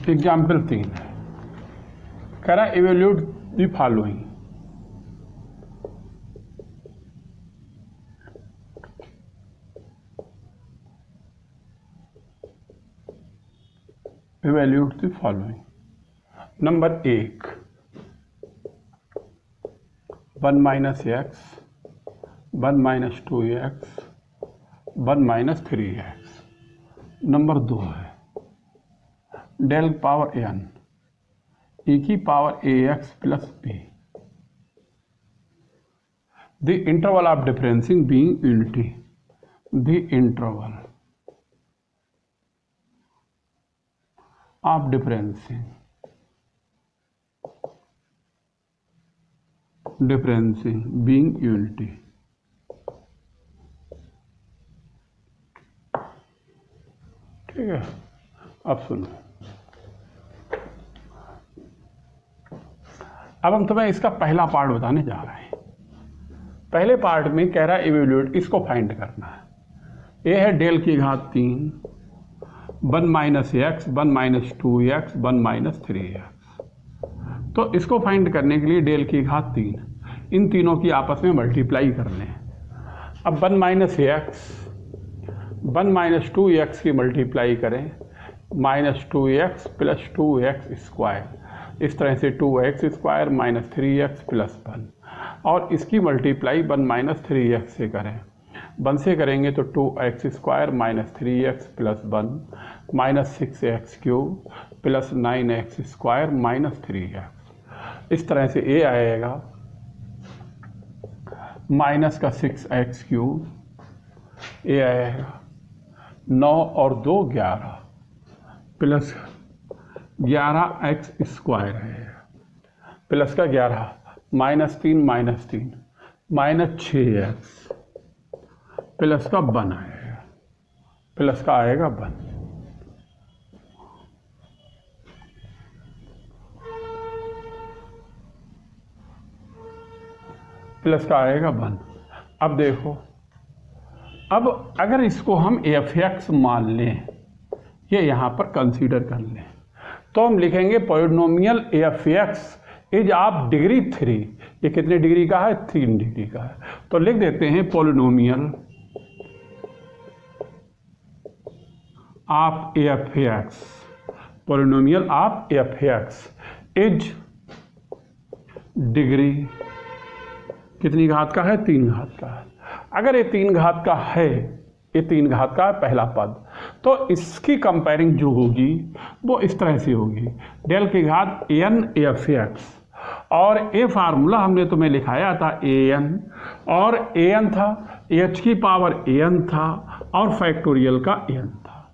एग्जाम्पल 3 है, कह रहा evaluate the following. Evaluate the following. Number 1 1 minus x, 1 minus 2x, 1 minus 3x। Number 2 है डेल पावर n e की power ax plus b, the interval of differencing being unity. The interval of differencing being unity. ठीक है, अब सुनो, अब हम तुम्हें इसका पहला पार्ट बताने जा रहे हैं। पहले पार्ट में कह रहा है इवेल्यूट, इसको फाइंड करना है। ये है डेल की घात 3, 1 minus x, 1 minus 2x, 1 minus 3x। तो इसको फाइंड करने के लिए डेल की घात 3, इन तीनों की आपस में मल्टीप्लाई कर लें। अब 1 माइनस एक्स 1 माइनस 2x की मल्टीप्लाई करें, minus 2x plus 2x square, इस तरह से 2x square minus 3x plus 1, और इसकी मल्टीप्लाई 1 माइनस 3x से करें। 1 से करेंगे तो 2x square minus 3x plus 1 minus 6x cube plus 9x square minus 3x। इस तरह से a आएगा माइनस का 6x क्यूब, a आएगा 9 और 2 11 प्लस 11x स्क्वायर है, प्लस का 11 माइनस 3 माइनस 6x प्लस का 1 आएगा, प्लस का आएगा 1। प्लस का आएगा 1। अब देखो, अब अगर इसको हम fx मान लें, ये यहाँ पर कंसीडर कर लें, तो हम लिखेंगे polynomial fx is of degree 3। ये कितने डिग्री का है? 3 डिग्री का है। तो लिख देते हैं polynomial of fx, polynomial of fx is degree कितनी घात का है? 3 घात का है। अगर ये 3 घात का है, ये 3 घात का है पहला पद, तो इसकी कंपेयरिंग जो होगी वो इस तरह से होगी, डेल की घात n fx, और ये फार्मूला हमने तुम्हें लिखाया था an, और an था h की पावर an था, और फैक्टोरियल का n था,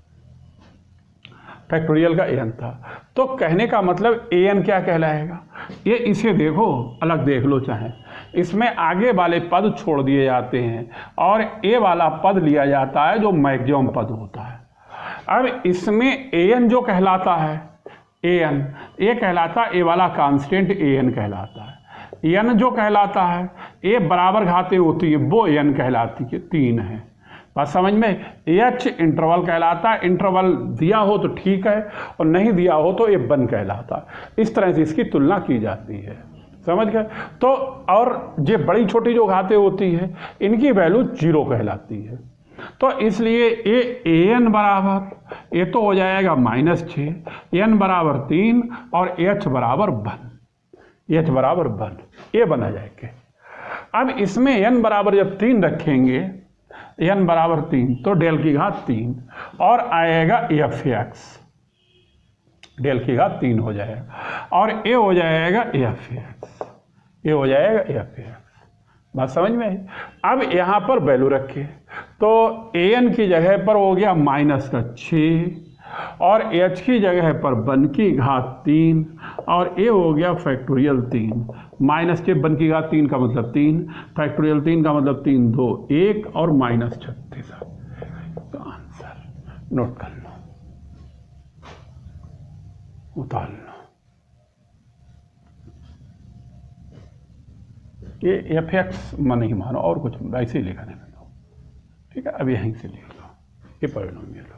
फैक्टोरियल का an था। तो कहने का मतलब an क्या कहलाएगा? ये इसे देखो, अलग देख लो चाहे, इसमें आगे वाले पद छोड़ दिए जाते हैं और ए वाला पद लिया जाता है जो मैक्सिमम पद होता है। अब इसमें an जो कहलाता है, an ये कहलाता है, ए वाला कांस्टेंट an कहलाता है। n जो कहलाता है, ए बराबर घातें होती है, वो n कहलाती है, 3 है। बात समझ में? h इंटरवल कहलाता है, इंटरवल दिया हो तो ठीक है, और नहीं दिया हो तो ये 1 कहलाता है। इस तरह से इसकी तुलना की जाती है, समझ गए? तो और ये बड़ी छोटी जो घातें होती है, इनकी वैल्यू 0 कहलाती है। तो इसलिए ये an बराबर, ये तो हो जाएगा -6, n बराबर 3 और h बराबर 1, h बराबर 1, ये बना जाएगा। अब इसमें n बराबर जब 3 रखेंगे, n बराबर 3, तो डेल की घात 3 और आएगा fx, डेल की घात 3 हो जाएगा, और a हो जाएगा fx, ये हो जाएगा fx। बात समझ में आई? अब यहाँ पर वैल्यू रखे, तो an की जगह पर हो गया -6, और h की जगह पर 1 की घात 3, और a हो गया फैक्टोरियल 3, -6 1 की घात 3 का मतलब 3, फैक्टोरियल 3 का मतलब 3 2 1 और -36। तो आंसर नोट कर लो, उतार लो। ये fx नहीं मानो, और कुछ ऐसे ही लिखने में दो, ठीक है? अब यहीं से लिख लो, ये पॉलिनोमियल हो।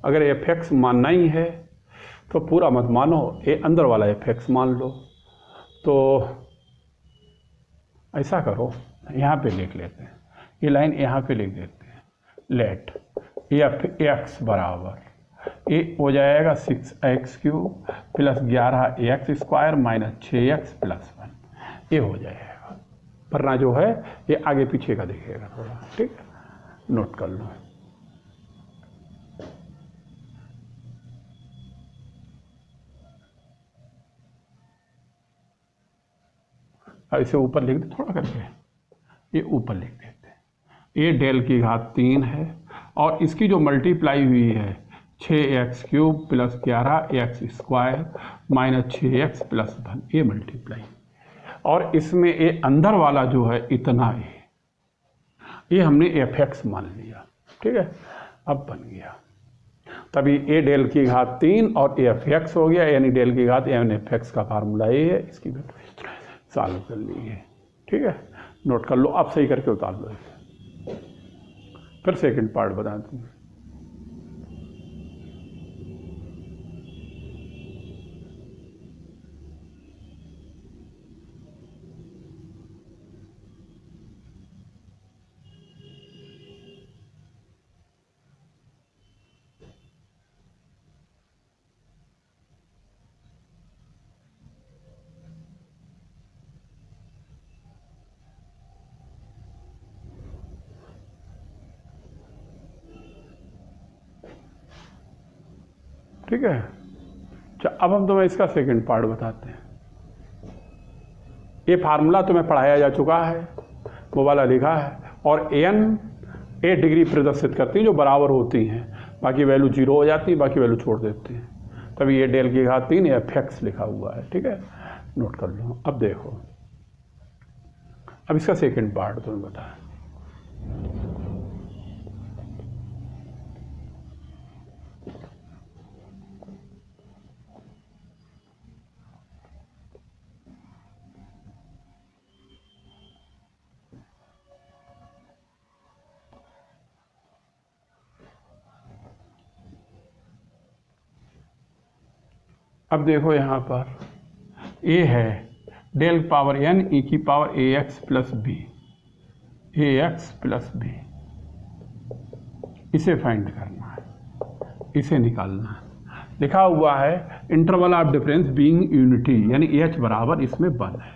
अगर एफ एक्स मानना ही है तो पूरा मत मानो, ये अंदर वाला एफ एक्स मान लो। तो ऐसा करो, यहाँ पे लिख लेते हैं, ये लाइन यहाँ पे लिख देते हैं, लेट एफ एक्स बराबर ये हो जाएगा 6x³ plus 11x² minus 6x plus 1, ये हो जाएगा। वरना जो है ये आगे पीछे का दिखेगा थोड़ा, ठीक है, नोट कर लो। इसे ऊपर लिख दे थोड़ा करके, ये ऊपर लिख देते हैं। ये डेल की घात 3 है और इसकी जो मल्टीप्लाई हुई है 6x³ plus 11x² minus 6x plus 1, ये मल्टीप्लाई, और इसमें ये अंदर वाला जो है इतना ये हमने एफ एक्स मान लिया, ठीक है। अब बन गया, तभी ए डेल की घात 3 और एफ एक्स हो गया, यानी डेल की घात एन एफ एक्स का फार्मूला ये है। इसकी वैल्यू इस तरह सॉल्व कर ली है, ठीक है, नोट कर लो। अब सही करके उतार लो इसे, फिर सेकंड पार्ट बता दूँ। ठीक है, अब हम तुम्हें इसका सेकंड पार्ट बताते हैं। ये फार्मूला तुम्हें पढ़ाया जा चुका है, वो वाला लिखा है, और एन ए डिग्री प्रदर्शित करती है जो बराबर होती हैं, बाकी वैल्यू 0 हो जाती है, बाकी वैल्यू छोड़ देती हैं। तभी ये डेल की घात 3 एफ एक्स लिखा हुआ है, ठीक है, नोट कर लो। अब देखो, अब इसका सेकंड पार्ट तुम्हें बताया। अब देखो यहाँ पर ए है डेल पावर एन ई की पावर ए एक्स प्लस बी, ए एक्स प्लस बी, इसे फाइंड करना है, इसे निकालना है। लिखा हुआ है interval of difference being unity, यानी एच बराबर इसमें 1 है,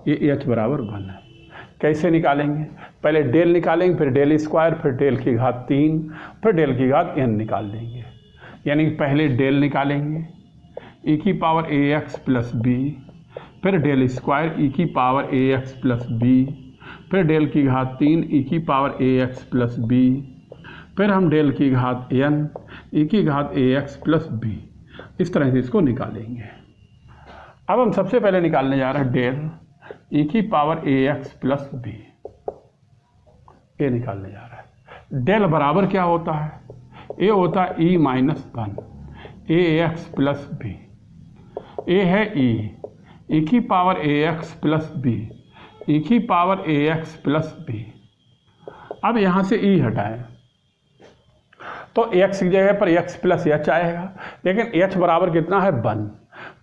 ये एच बराबर 1 है। कैसे निकालेंगे? पहले डेल निकालेंगे, फिर डेल स्क्वायर, फिर डेल की घात 3, फिर डेल की घात n निकाल देंगे। यानी पहले डेल निकालेंगे ई की पावर ए एक्स प्लस बी, फिर डेल स्क्वायर ई की पावर ए एक्स प्लस बी, फिर डेल की घात 3 ई की पावर ए एक्स प्लस बी, फिर हम डेल की घात n ई की घात ए एक्स प्लस बी, इस तरह से इसको निकालेंगे। अब हम सबसे पहले निकालने जा रहे हैं डेल ई की पावर ए एक्स प्लस बी, ये निकालने जा रहा है। डेल बराबर क्या होता है? ये होता है ई माइनस 1 ए एक्स प्लस बी, ए है ई की पावर ए एक्स प्लस बी, ई की पावर ए एक्स प्लस बी। अब यहाँ से ई हटाएं तो x की जगह पर x प्लस एच आएगा, लेकिन h बराबर कितना है 1,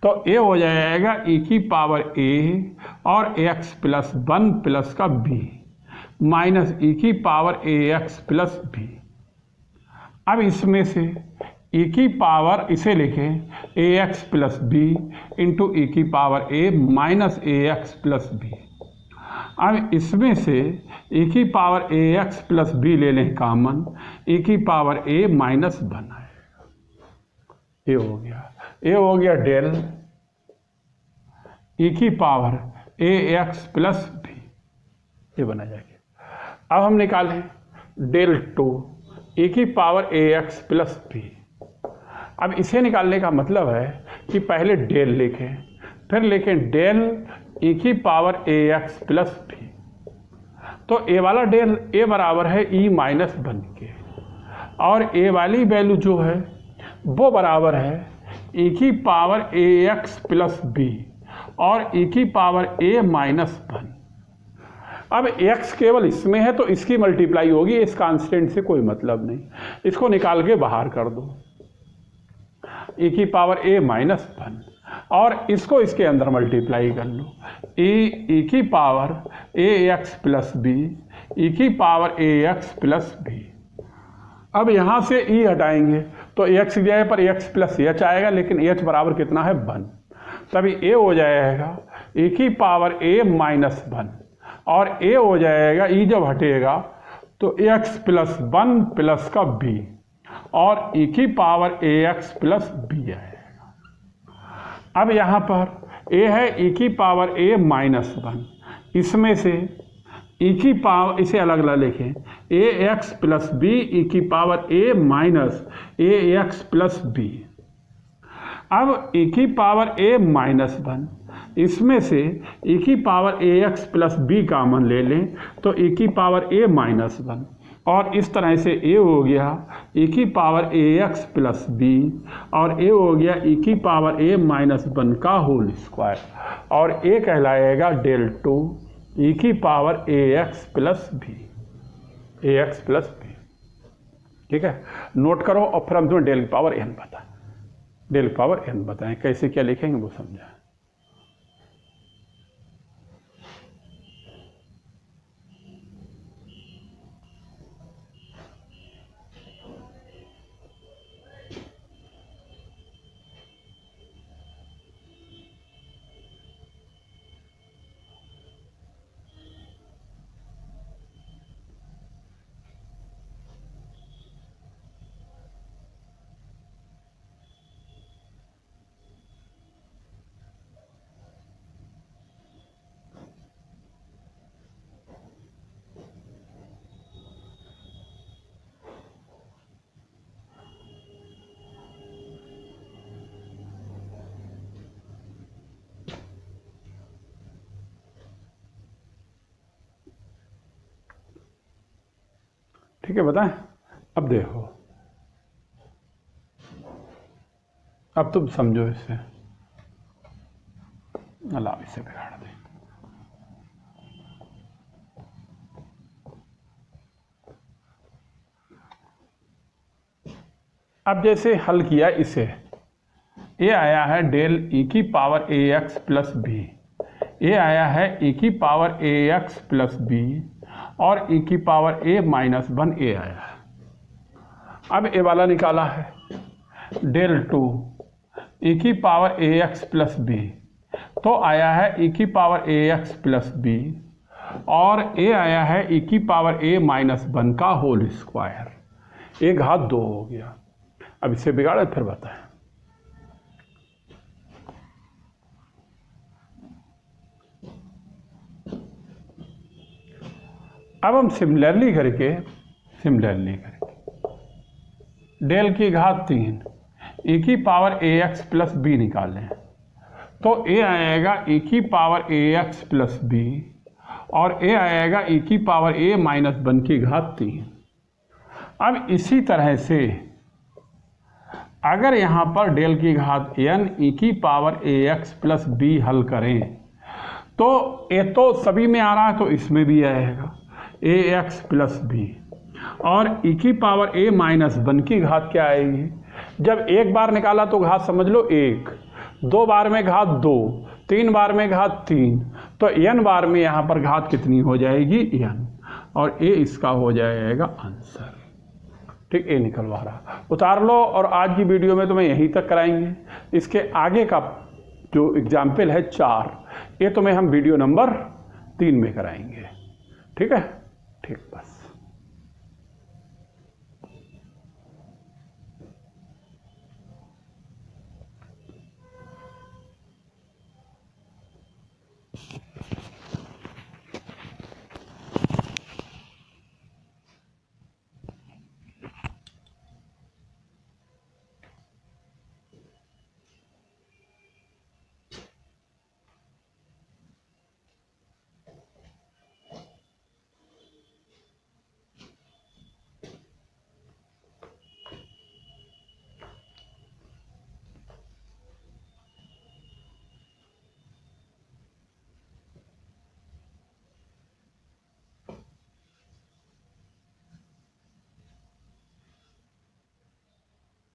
तो a हो जाएगा e की पावर a और x प्लस 1 प्लस का b माइनस e की पावर ax प्लस b। अब इसमें से e की पावर इसे लिखें ax प्लस b इंटू ई की power a minus ax plus b। अब इसमें से e की पावर ax प्लस b ले लें कॉमन, e की पावर a माइनस 1 आएगा, ये हो गया डेल e की पावर ax प्लस b, ये बना जाएगा। अब हम निकालें डेल 2 e की पावर ax प्लस b। अब इसे निकालने का मतलब है कि पहले डेल लिखें, फिर लिखें डेल ई की पावर ए एक्स प्लस बी। तो ए वाला डेल ए बराबर है ई माइनस 1 के, और ए वाली वैल्यू जो है वो बराबर है ई की पावर ए एक्स प्लस बी और ई की पावर ए माइनस 1। अब x केवल इसमें है तो इसकी मल्टीप्लाई होगी, इस कांस्टेंट से कोई मतलब नहीं, इसको निकाल के बाहर कर दो, e की पावर a माइनस 1 और इसको इसके अंदर मल्टीप्लाई कर लो, e की power ax plus b, e की पावर ax प्लस बी। अब यहाँ से e हटाएंगे तो x की जगह पर x प्लस एच आएगा, लेकिन h बराबर कितना है 1, तभी a हो जाएगा e की पावर a माइनस 1 और a हो जाएगा, e जब हटेगा तो x प्लस 1 प्लस का b और e की पावर ax प्लस b आएगा। अब यहाँ पर a है e की पावर a माइनस 1, इसमें से e की पावर, इसे अलग अलग लिखें, ax प्लस बी e की power a minus ax plus b। अब e की पावर a माइनस 1, इसमें से e की power ax plus b common ले लें तो e की पावर a माइनस 1 और इस तरह से a हो गया e की पावर ax प्लस b और a हो गया e की पावर a माइनस 1 का होल स्क्वायर और a कहलाएगा डेल 2 e की power ax plus b, ax plus b। ठीक है, नोट करो और फिर हम तुम्हें डेल की पावर n बताएं, डेल की पावर n बताएं कैसे क्या लिखेंगे वो समझाएं। ठीक है, बताएं। अब देखो, अब तुम समझो इसे, अल्लाह इसे बिगाड़ दे। अब जैसे हल किया इसे, ये आया है डेल e की पावर ax प्लस बी, ये आया है e की पावर ax प्लस बी और e की पावर a माइनस 1 a आया है। अब a वाला निकाला है, डेल 2 e की पावर ax प्लस बी तो आया है e की पावर ax प्लस बी और a आया है e की पावर a माइनस 1 का होल स्क्वायर, एक घात 2 हो गया। अब इसे बिगाड़े फिर बताएं। अब हम सिमिलरली करके डेल की घात 3 e की पावर ax प्लस बी निकालें तो a आएगा e की पावर ax प्लस बी और a आएगा e की पावर a माइनस 1 की घात 3। अब इसी तरह से अगर यहाँ पर डेल की घात n e की पावर ax प्लस बी हल करें तो a तो सभी में आ रहा है तो इसमें भी आएगा ax प्लस बी और e की पावर a माइनस 1 की घात क्या आएगी। जब एक बार निकाला तो घात समझ लो 1, 2 बार में घात 2, 3 बार में घात 3, तो n बार में यहाँ पर घात कितनी हो जाएगी n और a इसका हो जाएगा आंसर। ठीक, ए निकलवा रहा, उतार लो और आज की वीडियो में तुम्हें यहीं तक कराएंगे। इसके आगे का जो एग्जाम्पल है 4, ये तुम्हें हम वीडियो नंबर 3 में कराएंगे। ठीक है, ठीक, बस।